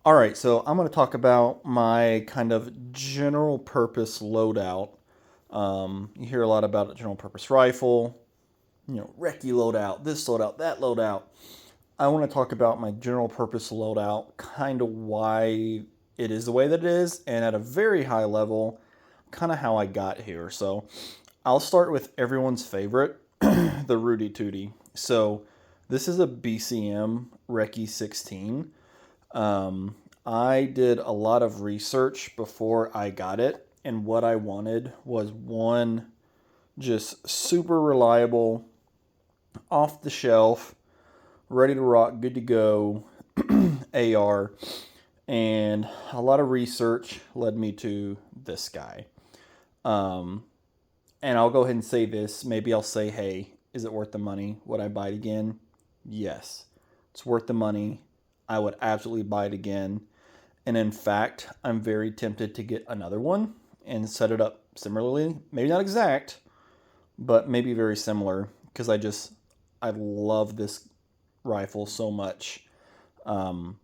All right, so I'm going to talk about my kind of general purpose loadout. You hear a lot about a general purpose rifle, recce loadout, this loadout, that loadout. I want to talk about my general purpose loadout, kind of why it is the way that it is, and at a very high level, kind of how I got here. So I'll start with everyone's favorite, the Rudy Tooty. So this is a BCM Recce 16. I did a lot of research before I got it, and what I wanted was one just super reliable, off the shelf, ready to rock, good to go AR. And a lot of research led me to this guy. Um, and I'll go ahead and say this. Maybe I'll say, hey, is it worth the money? Would I buy it again? Yes, it's worth the money. I would absolutely buy it again. And in fact, I'm very tempted to get another one and set it up similarly. Maybe not exact, but maybe very similar because I love this rifle so much. Um,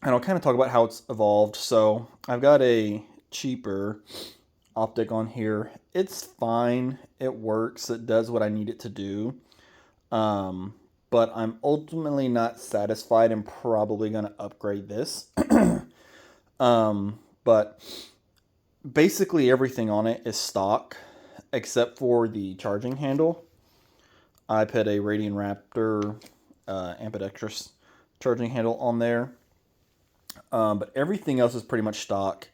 and I'll kind of talk about how it's evolved. So I've got a cheaper optic on here. It's fine. It works. It does what I need it to do. Um, but I'm ultimately not satisfied and probably going to upgrade this. But basically everything on it is stock except for the charging handle. I put a Radian Raptor ambidextrous charging handle on there. But everything else is pretty much stock.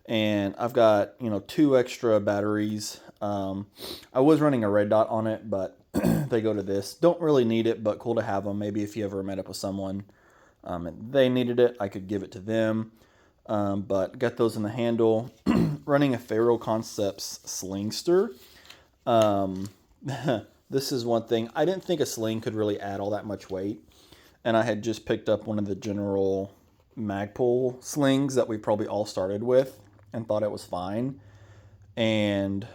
And I've got, two extra batteries. I was running a red dot on it, but they go to this. Don't really need it, but cool to have them. Maybe if you ever met up with someone and they needed it, I could give it to them. But got those in the handle. Running a Faro Concepts Slingster. This is one thing. I didn't think a sling could really add all that much weight. And I had just picked up one of the General Magpul slings that we probably all started with and thought it was fine. And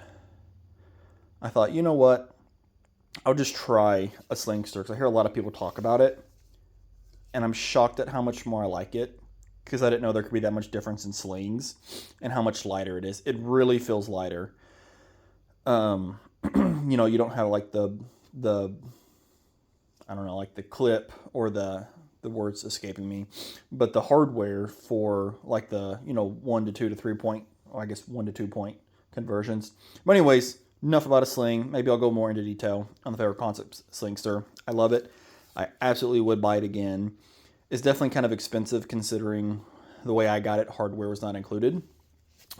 I thought, you know what? I'll just try a Slingster because I hear a lot of people talk about it. And I'm shocked at how much more I like it because I didn't know there could be that much difference in slings and how much lighter it is. It really feels lighter. You don't have like the I don't know, like the clip or the words escaping me, but the hardware for like the 1 to 2 to 3 point, or I guess 1 to 2 point conversions. But anyways, enough about a sling. Maybe I'll go more into detail on the Faro Concepts Slingster. I love it. I absolutely would buy it again. It's definitely kind of expensive considering the way I got it. Hardware was not included,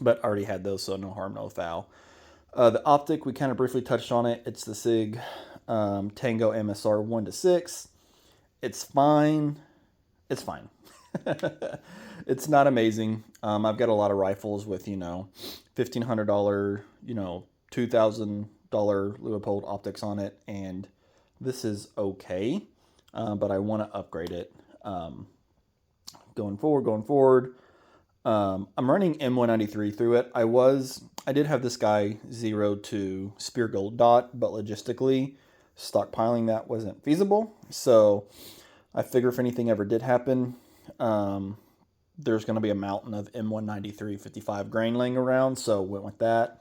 but I already had those, so no harm, no foul. The optic, we kind of briefly touched on it. It's the SIG Tango MSR 1 to 6. It's fine. It's fine. It's not amazing. I've got a lot of rifles with, $1,500, $2,000 Leupold optics on it, and this is okay, but I want to upgrade it. Going forward. I'm running M193 through it. I did have this guy 0 to Spear Gold Dot, but logistically, stockpiling that wasn't feasible. So I figure if anything ever did happen, there's going to be a mountain of M193 55 grain laying around, so went with that.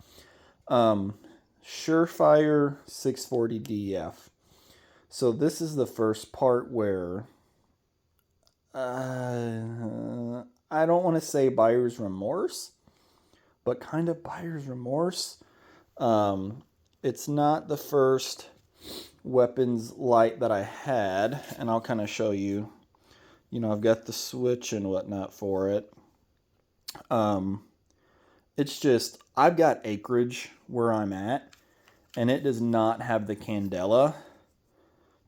Surefire 640 DF. So this is the first part where I don't want to say buyer's remorse, but kind of buyer's remorse. It's not the first weapons light that I had, and I'll kind of show you. I've got the switch and whatnot for it. It's just, I've got acreage where I'm at, and it does not have the candela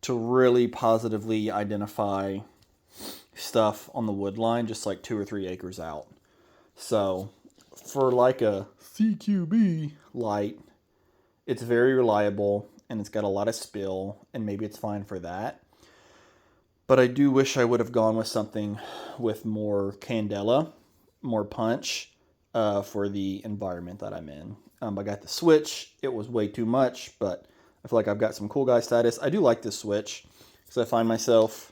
to really positively identify stuff on the wood line, just like 2 or 3 acres out. So for like a CQB light, it's very reliable and it's got a lot of spill, and maybe it's fine for that. But I do wish I would have gone with something with more candela, more punch for the environment that I'm in. I got the switch. It was way too much, but I feel like I've got some cool guy status. I do like this switch because I find myself,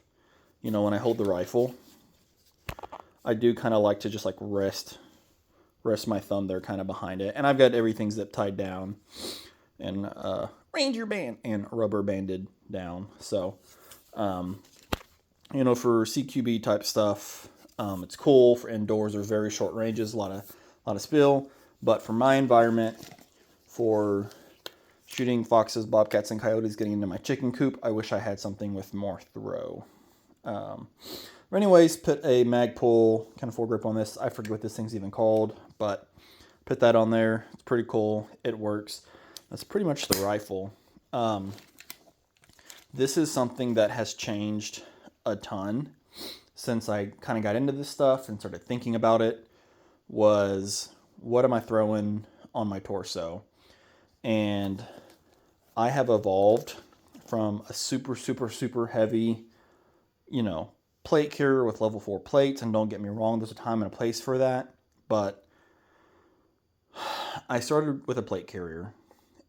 when I hold the rifle, I do kind of like to just like rest my thumb there kind of behind it. And I've got everything zip tied down and Ranger band and rubber banded down. So, you know, for CQB type stuff, it's cool. For indoors, there's very short ranges, a lot of spill. But for my environment, for shooting foxes, bobcats, and coyotes getting into my chicken coop, I wish I had something with more throw. But anyways, put a mag pull kind of foregrip on this. I forget what this thing's even called, but put that on there. It's pretty cool. It works. That's pretty much the rifle. This is something that has changed a ton since I kind of got into this stuff and started thinking about it, was what am I throwing on my torso? And I have evolved from a super, super, super heavy, you know, plate carrier with level 4 plates. And don't get me wrong, there's a time and a place for that. But I started with a plate carrier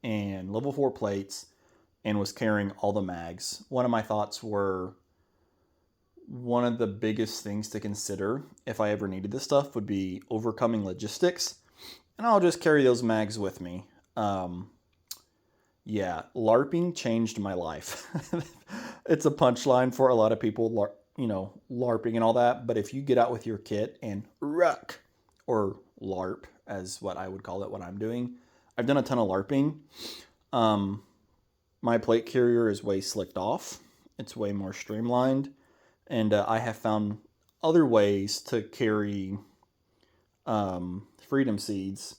and level 4 plates and was carrying all the mags. One of my thoughts were, one of the biggest things to consider if I ever needed this stuff would be overcoming logistics. And I'll just carry those mags with me. Yeah, LARPing changed my life. It's a punchline for a lot of people, you know, LARPing and all that. But if you get out with your kit and ruck, or LARP, as what I would call it, what I'm doing. I've done a ton of LARPing. My plate carrier is way slicked off. It's way more streamlined. And I have found other ways to carry freedom seeds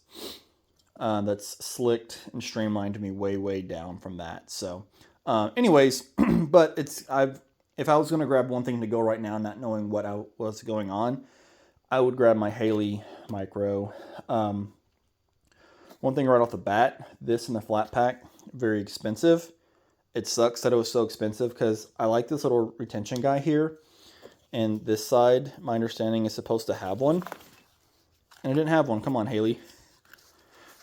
that's slicked and streamlined to me way down from that. So anyways, but if I was going to grab one thing to go right now, not knowing what was going on, I would grab my Haley Micro. One thing right off the bat, this and the flat pack, very expensive. It sucks that it was so expensive because I like this little retention guy here. And this side, my understanding, is supposed to have one. And it didn't have one. Come on, Haley.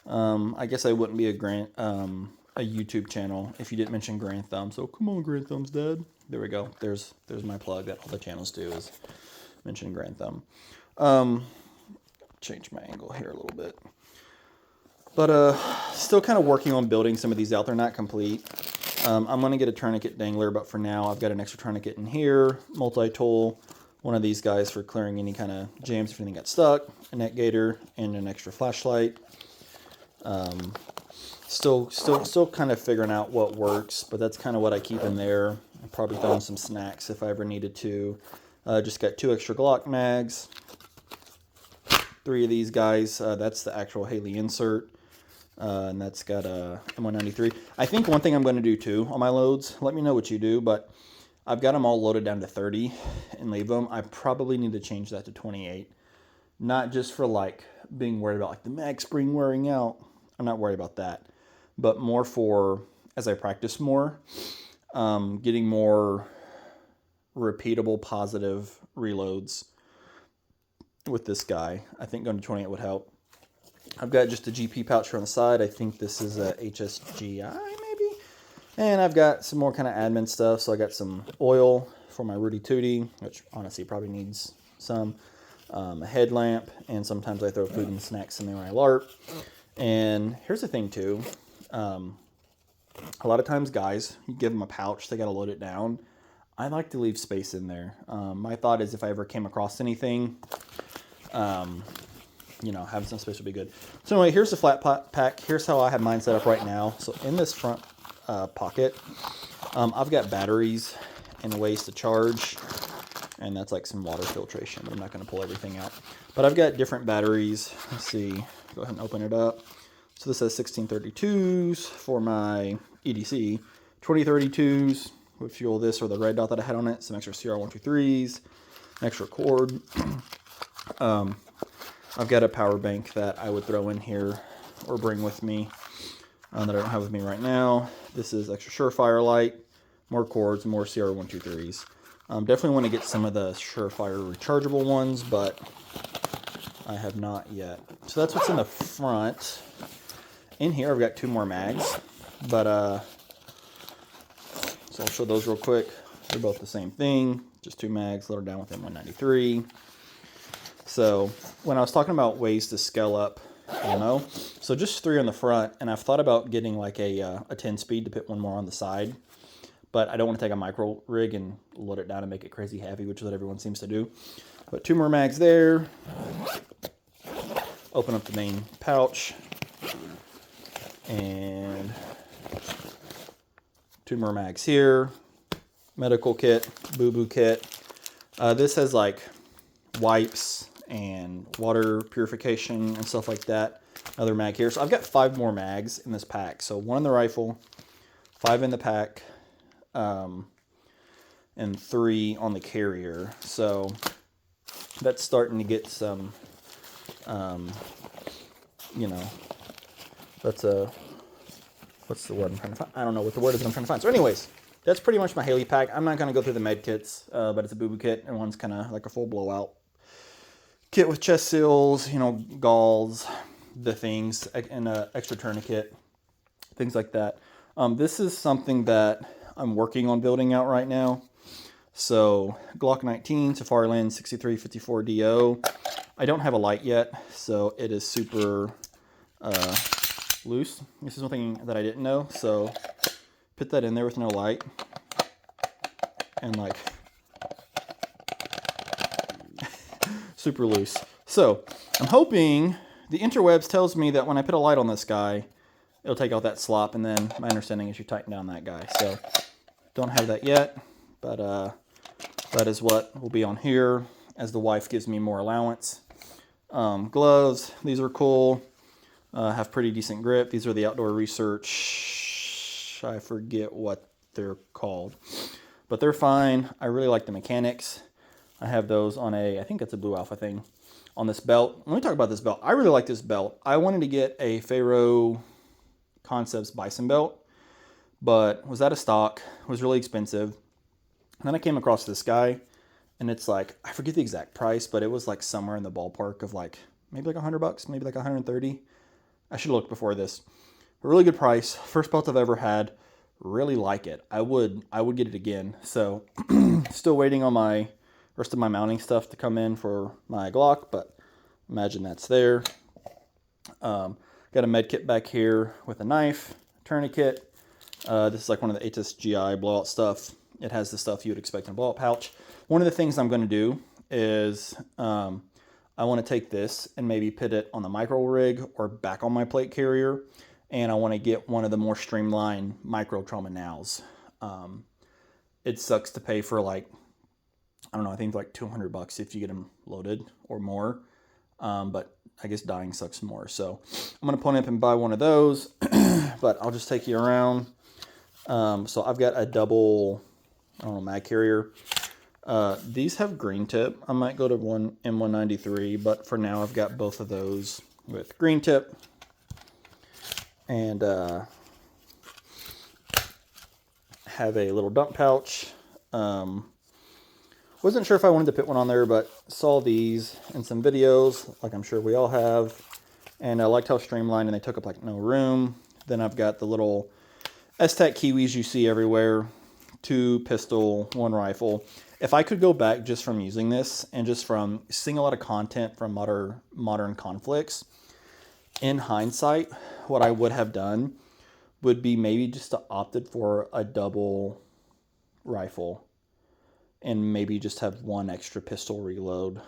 I guess I wouldn't be a YouTube channel if you didn't mention Grand Thumb. So come on, Grand Thumb's Dad. There we go. There's my plug that all the channels do, is mention Grand Thumb. Change my angle here a little bit. But still kind of working on building some of these out. They're not complete. I'm going to get a tourniquet dangler, but for now I've got an extra tourniquet in here, multi-tool, one of these guys for clearing any kind of jams if anything got stuck, a net gator, and an extra flashlight. Still kind of figuring out what works, but that's kind of what I keep in there. I'll probably throw in some snacks if I ever needed to. Just got 2 extra Glock mags, 3 of these guys. That's the actual Haley insert. And that's got a M193. I think one thing I'm going to do too on my loads, let me know what you do, but I've got them all loaded down to 30 and leave them. I probably need to change that to 28. Not just for like being worried about like the mag spring wearing out. I'm not worried about that. But more for, as I practice more, getting more repeatable positive reloads with this guy. I think going to 28 would help. I've got just a GP pouch here on the side. I think this is a HSGI maybe. And I've got some more kind of admin stuff. So I got some oil for my Rudy Tooty, which honestly probably needs some. A headlamp, and sometimes I throw food and snacks in there when I LARP. And here's the thing too. A lot of times guys, you give them a pouch, they got to load it down. I like to leave space in there. My thought is if I ever came across anything, you know, having some space would be good. So anyway, here's the flat pack. Here's how I have mine set up right now. So in this front pocket, I've got batteries and ways to charge. And that's like some water filtration. I'm not going to pull everything out. But I've got different batteries. Let's see. Go ahead and open it up. So this has 1632s for my EDC. 2032s with fuel this or the red dot that I had on it. Some extra CR123s. An extra cord. I've got a power bank that I would throw in here or bring with me that I don't have with me right now. This is extra Surefire light. More cords, more CR123s. Definitely want to get some of the Surefire rechargeable ones, but I have not yet. So that's what's in the front. In here, I've got 2 more mags, but so I'll show those real quick. They're both the same thing, just 2 mags loaded down with M193. So when I was talking about ways to scale up ammo, so just 3 on the front, and I've thought about getting like a 10 speed to put one more on the side, but I don't want to take a micro rig and load it down and make it crazy heavy, which is what everyone seems to do. But 2 more mags there. Open up the main pouch, and 2 more mags here. Medical kit, boo-boo kit. This has like wipes and water purification and stuff like that. Another mag here. So I've got 5 more mags in this pack. So 1 in the rifle, 5 in the pack, and 3 on the carrier. So that's starting to get some, you know, that's a, what's the word I'm trying to find? I don't know what the word is I'm trying to find. So anyways, that's pretty much my Haley pack. I'm not going to go through the med kits, but it's a boo-boo kit, and one's kind of like a full blowout kit with chest seals, you know, gauze, the things, and an extra tourniquet, things like that. This is something that I'm working on building out right now. So Glock 19, Safariland 6354 DO. I don't have a light yet, so it is super loose. This is one thing that I didn't know, so put that in there with no light, and like super loose. So I'm hoping the interwebs tells me that when I put a light on this guy, it'll take out that slop, and then my understanding is you tighten down that guy. So don't have that yet, but that is what will be on here as the wife gives me more allowance. Gloves, these are cool, have pretty decent grip. These are the Outdoor Research, I forget what they're called, but they're fine. I really like the mechanics. I have those on I think it's a Blue Alpha thing, on this belt. Let me talk about this belt. I really like this belt. I wanted to get a Faro Concepts Bison belt, but was out of stock, was really expensive. And then I came across this guy, and it's like, I forget the exact price, but it was like somewhere in the ballpark of like, maybe like $100, maybe like 130. I should have looked before this. A really good price. First belt I've ever had. Really like it. I would get it again. So still waiting on my rest of my mounting stuff to come in for my Glock, but imagine that's there. Got a med kit back here with a knife, tourniquet. This is like one of the ATIS GI blowout stuff. It has the stuff you would expect in a blowout pouch. One of the things I'm going to do is I want to take this and maybe put it on the micro rig or back on my plate carrier, and I want to get one of the more streamlined micro trauma nows. It sucks to pay for like, I don't know, I think like $200 if you get them loaded or more. But I guess dying sucks more. So I'm going to pony up and buy one of those, but I'll just take you around. So I've got a double, I don't know, mag carrier. These have green tip. I might go to one M193, but for now I've got both of those with green tip. And have a little dump pouch. Wasn't sure if I wanted to put one on there, but saw these in some videos, like I'm sure we all have, and I liked how streamlined and they took up like no room. Then I've got the little S-Tac Kiwis you see everywhere, 2 pistol, 1 rifle. If I could go back just from using this and just from seeing a lot of content from modern conflicts, in hindsight, what I would have done would be maybe just to opted for a double rifle and maybe just have 1 extra pistol reload.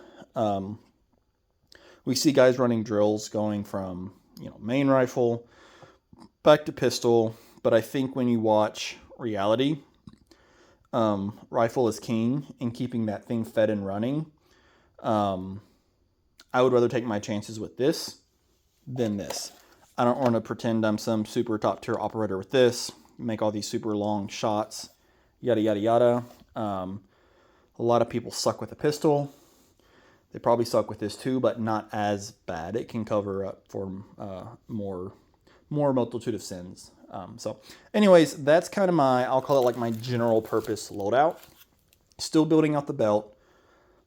We see guys running drills going from, you know, main rifle back to pistol, but I think when you watch reality, rifle is king in keeping that thing fed and running. I would rather take my chances with this than this. I don't want to pretend I'm some super top tier operator with this, make all these super long shots, yada, yada, yada. A lot of people suck with a pistol. They probably suck with this too, but not as bad. It can cover up for more multitude of sins. So anyways, that's kind of my, I'll call it like my general purpose loadout. Still building out the belt.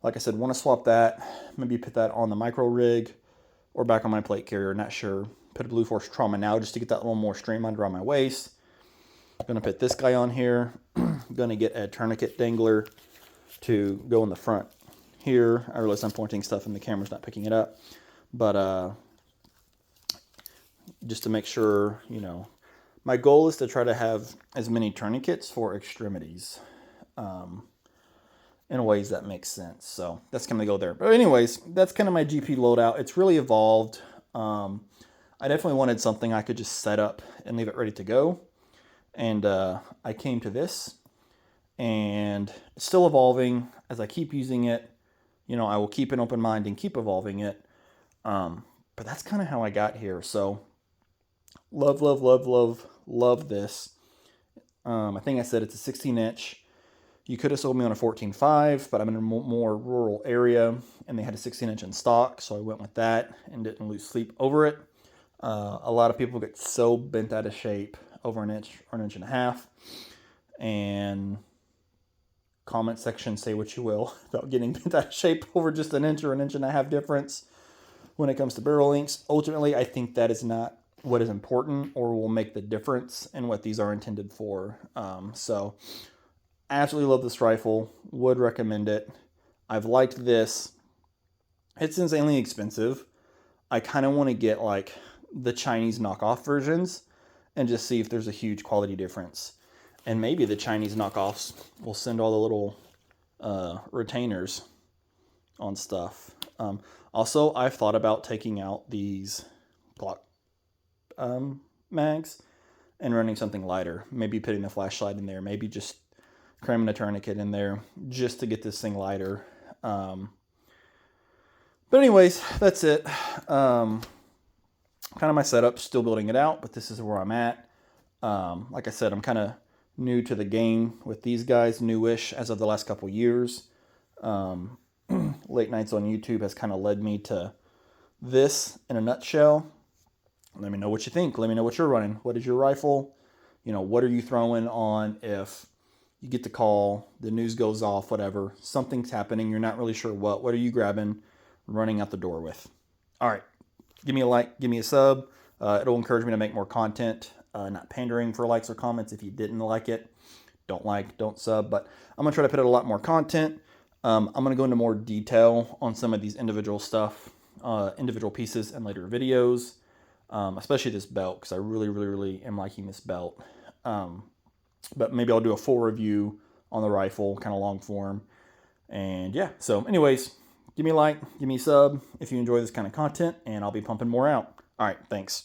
Like I said, want to swap that. Maybe put that on the micro rig or back on my plate carrier. Not sure. Put a Blue Force Trauma now just to get that little more streamlined around my waist. Gonna put this guy on here. Gonna get a tourniquet dangler to go in the front here. I realize I'm pointing stuff and the camera's not picking it up, but just to make sure, you know, my goal is to try to have as many tourniquets for extremities in ways that make sense. So that's going to go there. But anyways, that's kind of my GP loadout. It's really evolved. I definitely wanted something I could just set up and leave it ready to go. And I came to this, and it's still evolving. As I keep using it, you know, I will keep an open mind and keep evolving it. But that's kind of how I got here. So love, love, love, love, love this. I think I said it's a 16-inch. You could have sold me on a 14.5, but I'm in a more rural area, and they had a 16-inch in stock, so I went with that and didn't lose sleep over it. A lot of people get so bent out of shape over an inch or an inch and a half, and comment section, say what you will about getting bent out of shape over just an inch or an inch and a half difference when it comes to barrel lengths. Ultimately, I think that is not what is important or will make the difference in what these are intended for. So absolutely love this rifle, would recommend it. I've liked this. It's insanely expensive. I kind of want to get like the Chinese knockoff versions and just see if there's a huge quality difference. And maybe the Chinese knockoffs will send all the little retainers on stuff. Also, I've thought about taking out these Glock mags and running something lighter. Maybe putting the flashlight in there. Maybe just cramming a tourniquet in there just to get this thing lighter. But anyways, that's it. Kind of my setup, still building it out, but this is where I'm at. Like I said, I'm kind of new to the game with these guys, newish as of the last couple years. Late nights on YouTube has kind of led me to this in a nutshell. Let me know what you think. Let me know what you're running. What is your rifle? You know, what are you throwing on if you get the call, the news goes off, whatever, something's happening, you're not really sure what are you grabbing, running out the door with? All right, give me a like, give me a sub. It'll encourage me to make more content, not pandering for likes or comments. If you didn't like it, don't like, don't sub, but I'm gonna try to put out a lot more content. I'm gonna go into more detail on some of these individual stuff, individual pieces in later videos, especially this belt, because I really, really, really am liking this belt. But maybe I'll do a full review on the rifle, kind of long form. And yeah, so anyways, give me a like, give me a sub if you enjoy this kind of content, and I'll be pumping more out. All right, thanks.